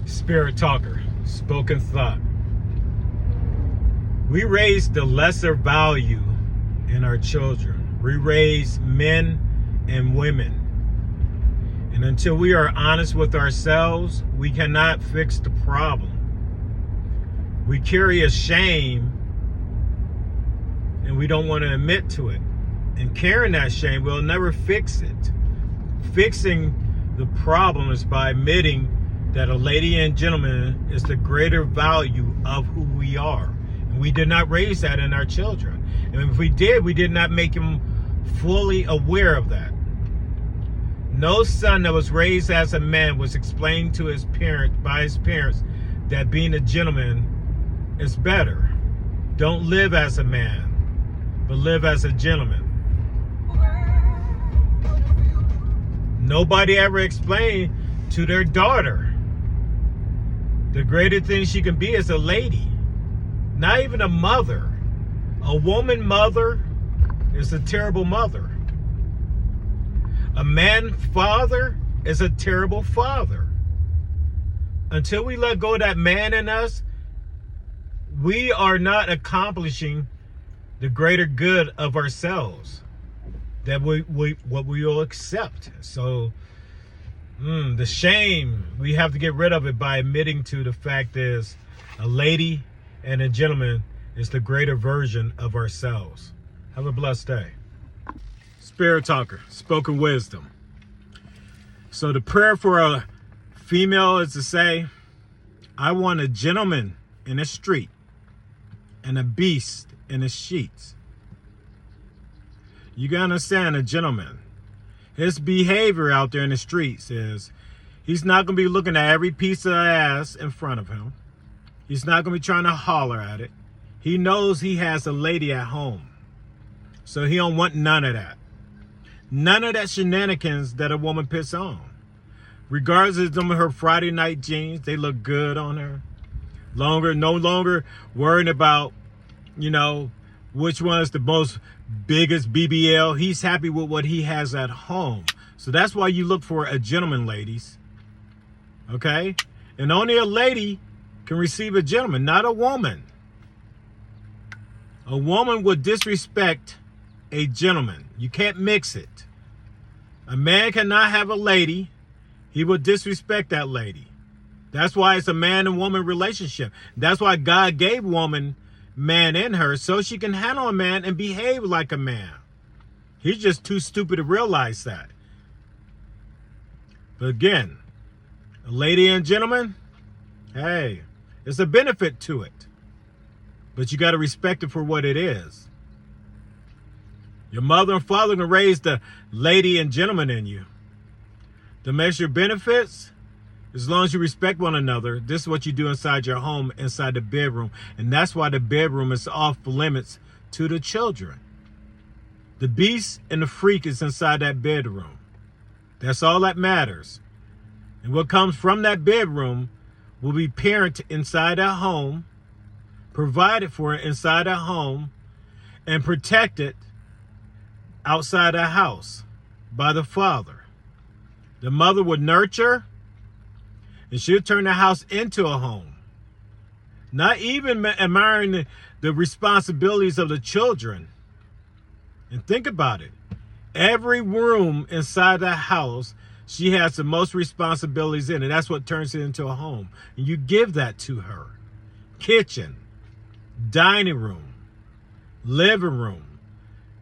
Spirit Talker, Spoken Thought. We raise the lesser value in our children. We raise men and women. And until we are honest with ourselves, we cannot fix the problem. We carry a shame and we don't want to admit to it. And carrying that shame, we'll never fix it. Fixing the problem is by admitting that a lady and gentleman is the greater value of who we are. And we did not raise that in our children. And if we did not make them fully aware of that. No son that was raised as a man was explained to his by his parents that being a gentleman is better. Don't live as a man, but live as a gentleman. Nobody ever explained to their daughter the greater thing she can be as a lady. Not even a mother. A woman mother is a terrible mother. A man father is a terrible father. Until we let go of that man in us, we are not accomplishing the greater good of ourselves that what we will accept. So the shame, we have to get rid of it by admitting to the fact is a lady and a gentleman is the greater version of ourselves. Have a blessed day. Spirit Talker, Spoken Wisdom. So the prayer for a female is to say, I want a gentleman in the street and a beast in the sheets. You gotta understand a gentleman. His behavior out there in the streets is he's not gonna be looking at every piece of ass in front of him. He's not gonna be trying to holler at it. He knows he has a lady at home. So he don't want none of that. None of that shenanigans that a woman puts on. Regardless of them, her Friday night jeans, they look good on her. No longer worrying about, which one is the most biggest BBL. He's happy with what he has at home. So that's why you look for a gentleman, ladies. Okay? And only a lady can receive a gentleman, not a woman. A woman would disrespect a gentleman. You can't mix it. A man cannot have a lady. He would disrespect that lady. That's why it's a man and woman relationship. That's why God gave woman man in her so she can handle a man and behave like a man. He's just too stupid to realize that. But again, a lady and gentleman, hey, it's a benefit to it. But you got to respect it for what it is. Your mother and father can raise the lady and gentleman in you. To measure benefits, as long as you respect one another, this is what you do inside your home, inside the bedroom. And that's why the bedroom is off limits to the children. The beast and the freak is inside that bedroom. That's all that matters. And what comes from that bedroom will be parented inside that home, provided for inside that home, and protected outside the house by the father. The mother would nurture, and she'll turn the house into a home. Not even admiring the responsibilities of the children. And think about it. Every room inside that house, she has the most responsibilities in it. That's what turns it into a home. And you give that to her. Kitchen, dining room, living room,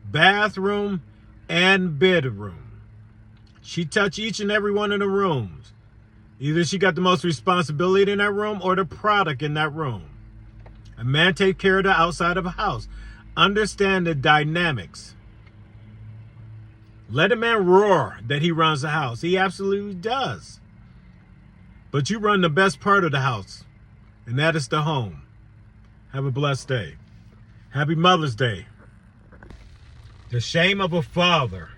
bathroom, and bedroom. She touched each and every one of the rooms. Either she got the most responsibility in that room or the product in that room. A man take care of the outside of a house. Understand the dynamics. Let a man roar that he runs the house. He absolutely does. But you run the best part of the house, and that is the home. Have a blessed day. Happy Mother's Day. The shame of a father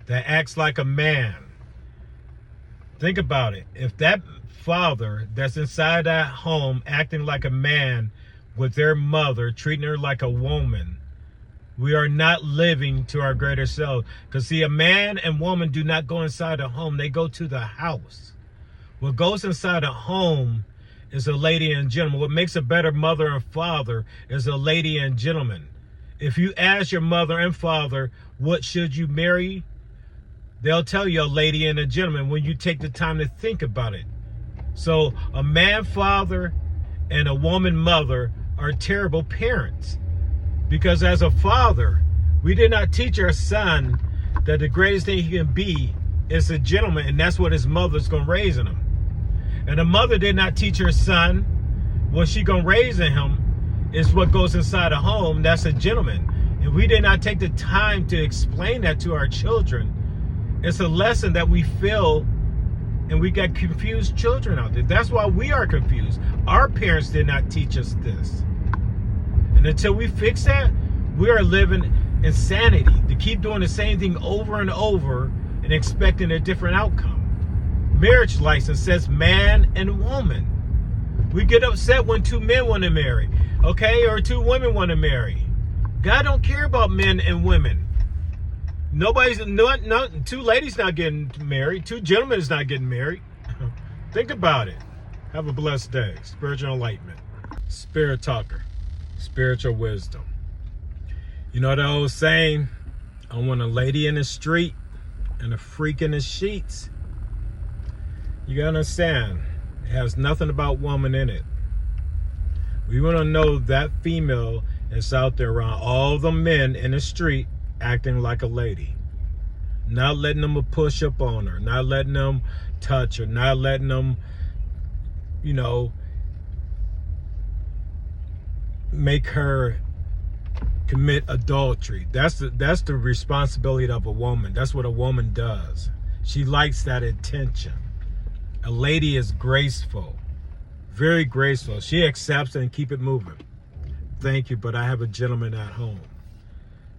that acts like a man. Think about it. If that father that's inside that home acting like a man with their mother, treating her like a woman, we are not living to our greater self. Because see, a man and woman do not go inside a home. They go to the house. What goes inside a home is a lady and gentleman. What makes a better mother and father is a lady and gentleman. If you ask your mother and father, what should you marry? They'll tell you a lady and a gentleman when you take the time to think about it. So a man father and a woman mother are terrible parents. Because as a father, we did not teach our son that the greatest thing he can be is a gentleman, and that's what his mother's going to raise in him. And the mother did not teach her son what she going to raise in him is what goes inside a home. That's a gentleman. And we did not take the time to explain that to our children. It's a lesson that we feel, and we got confused children out there. That's why we are confused. Our parents did not teach us this. And until we fix that, we are living insanity to keep doing the same thing over and over and expecting a different outcome. Marriage license says man and woman. We get upset when two men want to marry, okay, or two women want to marry. God don't care about men and women. Two ladies not getting married. Two gentlemen is not getting married. Think about it. Have a blessed day. Spiritual enlightenment. Spirit talker. Spiritual wisdom. You know the old saying, I want a lady in the street and a freak in the sheets. You gotta understand, it has nothing about woman in it. We want to know that female is out there around all the men in the street acting like a lady, not letting them push up on her, not letting them touch her, not letting them, make her commit adultery. That's the responsibility of a woman. That's what a woman does. She likes that attention. A lady is graceful, very graceful. She accepts it and keep it moving. Thank you, but I have a gentleman at home.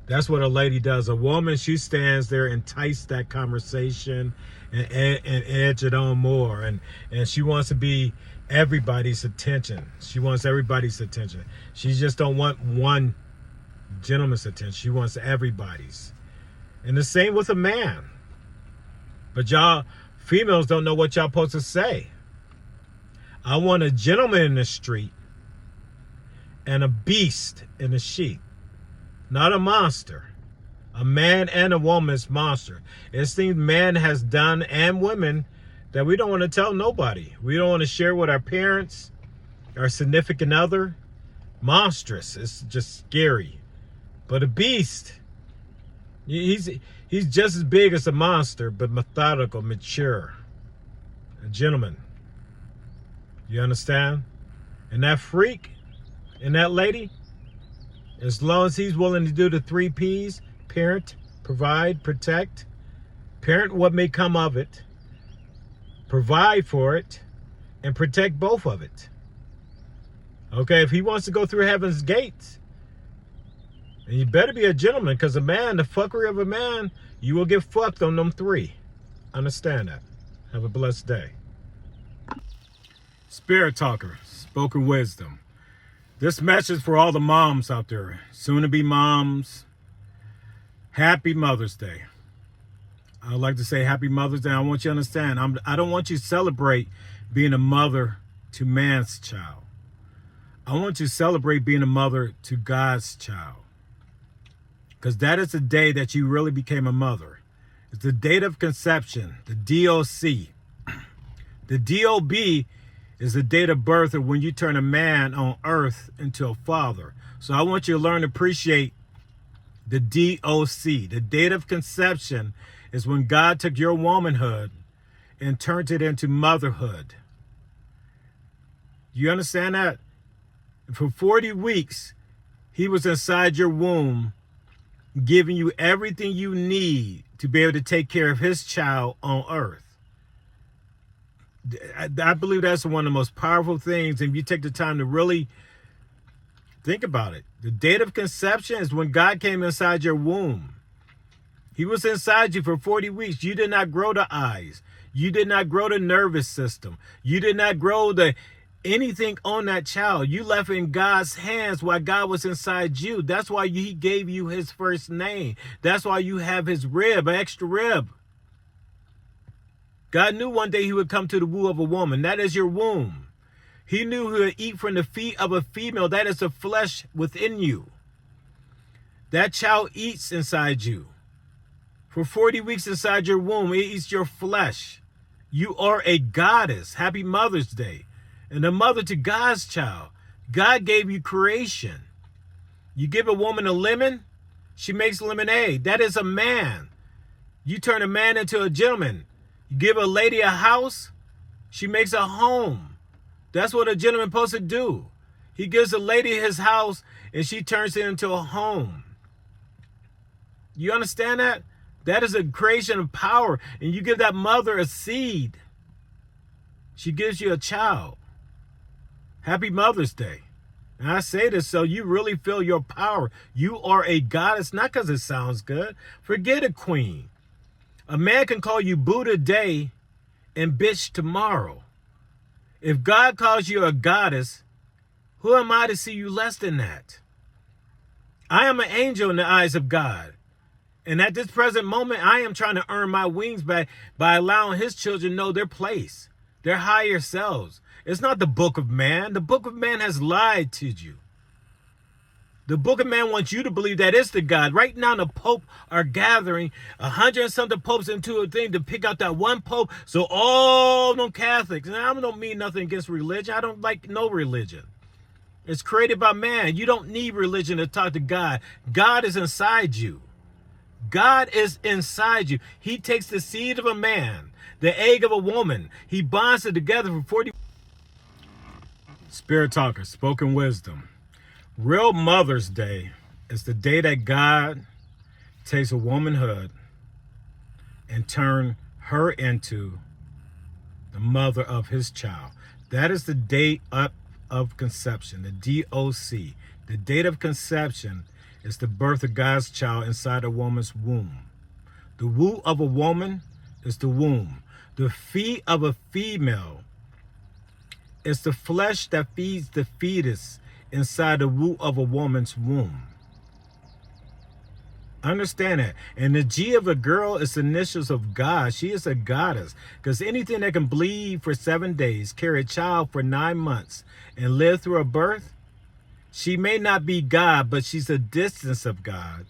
That's what a lady does. A woman, she stands there, entice that conversation and edge it on more. And she wants to be everybody's attention. She wants everybody's attention. She just don't want one gentleman's attention. She wants everybody's. And the same with a man. But y'all females don't know what y'all supposed to say. I want a gentleman in the street and a beast in the sheet. Not a monster. A man and a woman's monster. It's things man has done and women that we don't want to tell nobody. We don't want to share with our parents, our significant other. Monstrous. It's just scary. But a beast, he's just as big as a monster, but methodical, mature. A gentleman. You understand? And that freak and that lady, as long as he's willing to do the 3 P's, parent, provide, protect, parent what may come of it, provide for it, and protect both of it. Okay, if he wants to go through heaven's gates, and you better be a gentleman, because a man, the fuckery of a man, you will get fucked on them 3. Understand that. Have a blessed day. Spirit talker, spoken wisdom. This message for all the moms out there, soon-to-be moms. Happy Mother's Day. I'd like to say Happy Mother's Day. I want you to understand, I don't want you to celebrate being a mother to man's child. I want you to celebrate being a mother to God's child. Because that is the day that you really became a mother. It's the date of conception, the DOC. The DOB is the date of birth of when you turn a man on earth into a father. So I want you to learn to appreciate the DOC. The date of conception is when God took your womanhood and turned it into motherhood. You understand that? For 40 weeks, he was inside your womb, giving you everything you need to be able to take care of his child on earth. I believe that's one of the most powerful things, and if you take the time to really think about it. The date of conception is when God came inside your womb. He was inside you for 40 weeks. You did not grow the eyes. You did not grow the nervous system. You did not grow anything on that child. You left in God's hands while God was inside you. That's why he gave you his first name. That's why you have his rib, an extra rib. God knew one day he would come to the womb of a woman. That is your womb. He knew who would eat from the feet of a female. That is the flesh within you. That child eats inside you. For 40 weeks inside your womb, it eats your flesh. You are a goddess. Happy Mother's Day. And a mother to God's child. God gave you creation. You give a woman a lemon, she makes lemonade. That is a man. You turn a man into a gentleman. You give a lady a house, she makes a home. That's what a gentleman is supposed to do. He gives a lady his house and she turns it into a home. You understand that? That is a creation of power. And you give that mother a seed. She gives you a child. Happy Mother's Day. And I say this so you really feel your power. You are a goddess, not because it sounds good. Forget a queen. A man can call you Boo today and bitch tomorrow. If God calls you a goddess, who am I to see you less than that? I am an angel in the eyes of God. And at this present moment, I am trying to earn my wings back by allowing his children know their place, their higher selves. It's not the book of man. The book of man has lied to you. The book of man wants you to believe that it's the God. Right now, the Pope are gathering 100 and something popes into a thing to pick out that one Pope. So all them Catholics, and I don't mean nothing against religion. I don't like no religion. It's created by man. You don't need religion to talk to God. God is inside you. God is inside you. He takes the seed of a man, the egg of a woman. He bonds it together for 40. Spirit Talker, spoken wisdom. Real Mother's Day is the day that God takes a womanhood and turn her into the mother of his child. That is the date of conception, the DOC. The date of conception is the birth of God's child inside a woman's womb. The womb of a woman is the womb. The feet of a female is the flesh that feeds the fetus inside the womb of a woman's womb. Understand that. And the G of a girl is the initials of God. She is a goddess. Because anything that can bleed for 7 days, carry a child for 9 months, and live through a birth, she may not be God, but she's a distance of God.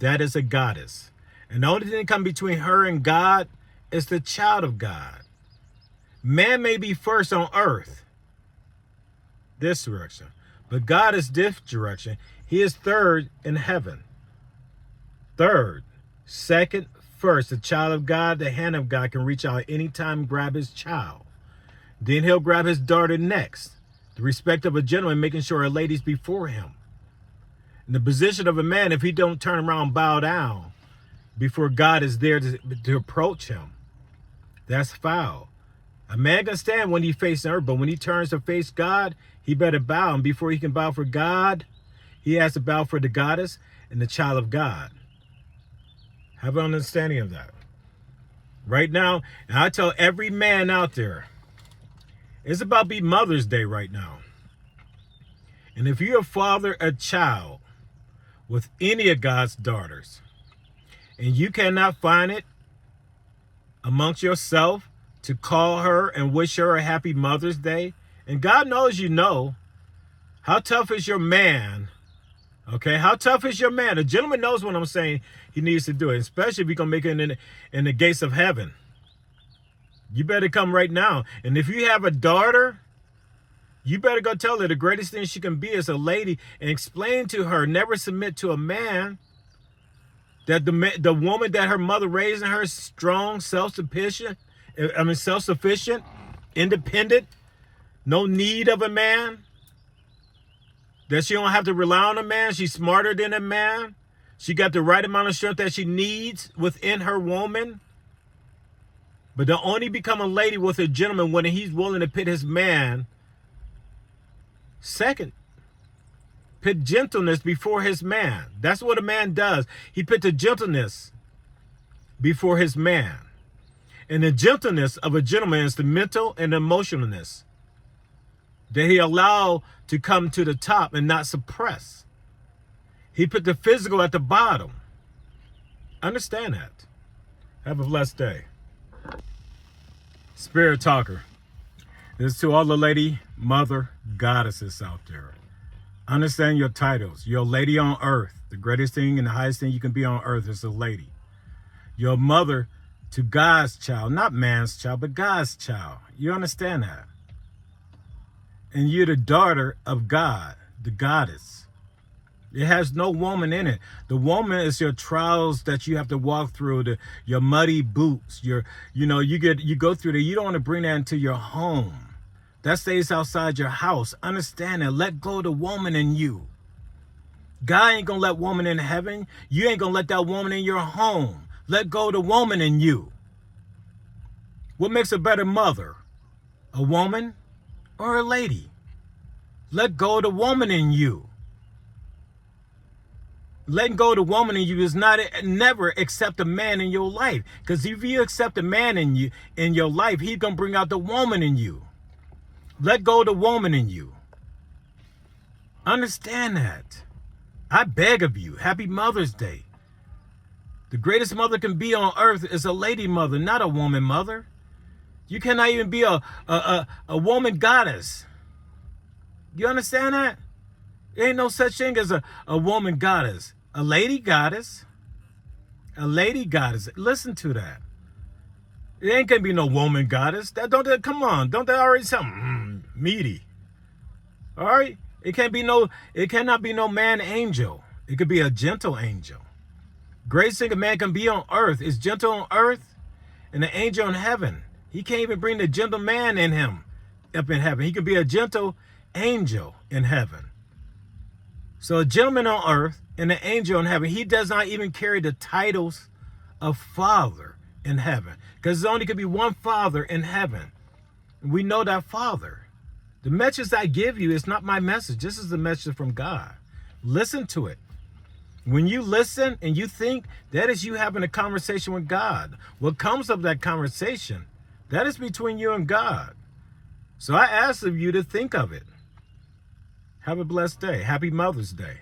That is a goddess. And the only thing that comes between her and God is the child of God. Man may be first on earth, this direction, but God is this direction. He is third in heaven. Third, second, first. The child of God, the hand of God can reach out anytime, grab his child. Then he'll grab his daughter next. The respect of a gentleman, making sure a lady's before him. In the position of a man, if he don't turn around and bow down before God is there to approach him, that's foul. A man can stand when he faces earth, but when he turns to face God, he better bow. And before he can bow for God, he has to bow for the goddess and the child of God. Have an understanding of that. Right now, and I tell every man out there, it's about be Mother's Day right now. And if you're a father, a child with any of God's daughters, and you cannot find it amongst yourself to call her and wish her a happy Mother's Day, and God knows you know, how tough is your man? Okay, how tough is your man? A gentleman knows what I'm saying he needs to do it, especially if you're going to make it in the gates of heaven. You better come right now. And if you have a daughter, you better go tell her the greatest thing she can be is a lady, and explain to her, never submit to a man, that the woman that her mother raising her is strong, self-sufficient, independent, no need of a man, that she don't have to rely on a man. She's smarter than a man. She got the right amount of strength that she needs within her woman. But they'll only become a lady with a gentleman when he's willing to put his man second. Put gentleness before his man. That's what a man does. He put the gentleness before his man. And the gentleness of a gentleman is the mental and emotionalness that he allowed to come to the top and not suppress. He put the physical at the bottom. Understand that. Have a blessed day. Spirit Talker. This is to all the lady, mother, goddesses out there. Understand your titles. You're a lady on earth. The greatest thing and the highest thing you can be on earth is a lady. You're a mother to God's child, not man's child, but God's child. You understand that? And you're the daughter of God, the goddess. It has no woman in it. The woman is your trials that you have to walk through, your muddy boots, you go through that. You don't want to bring that into your home. That stays outside your house. Understand that. Let go of the woman in you. God ain't gonna let woman in heaven. You ain't gonna let that woman in your home. Let go of the woman in you. What makes a better mother? A woman or a lady? Let go of the woman in you. Letting go of the woman in you is never accept a man in your life. Because if you accept a man in your life, he's gonna bring out the woman in you. Let go of the woman in you. Understand that. I beg of you. Happy Mother's Day. The greatest mother can be on earth is a lady mother, not a woman mother. You cannot even be a woman goddess. You understand that? There ain't no such thing as a woman goddess. A lady goddess. A lady goddess. Listen to that. It ain't gonna be no woman goddess. Come on. Don't that already sound meaty? All right? It cannot be no man angel. It could be a gentle angel. Greatest thing a man can be on earth is gentle on earth and an angel in heaven. He can't even bring the gentle man in him up in heaven. He could be a gentle angel in heaven. So a gentleman on earth and an angel in heaven, he does not even carry the titles of father in heaven. Because there only could be one father in heaven. We know that father. The message I give you is not my message. This is the message from God. Listen to it. When you listen and you think, that is you having a conversation with God. What comes of that conversation, that is between you and God. So I ask of you to think of it. Have a blessed day. Happy Mother's Day.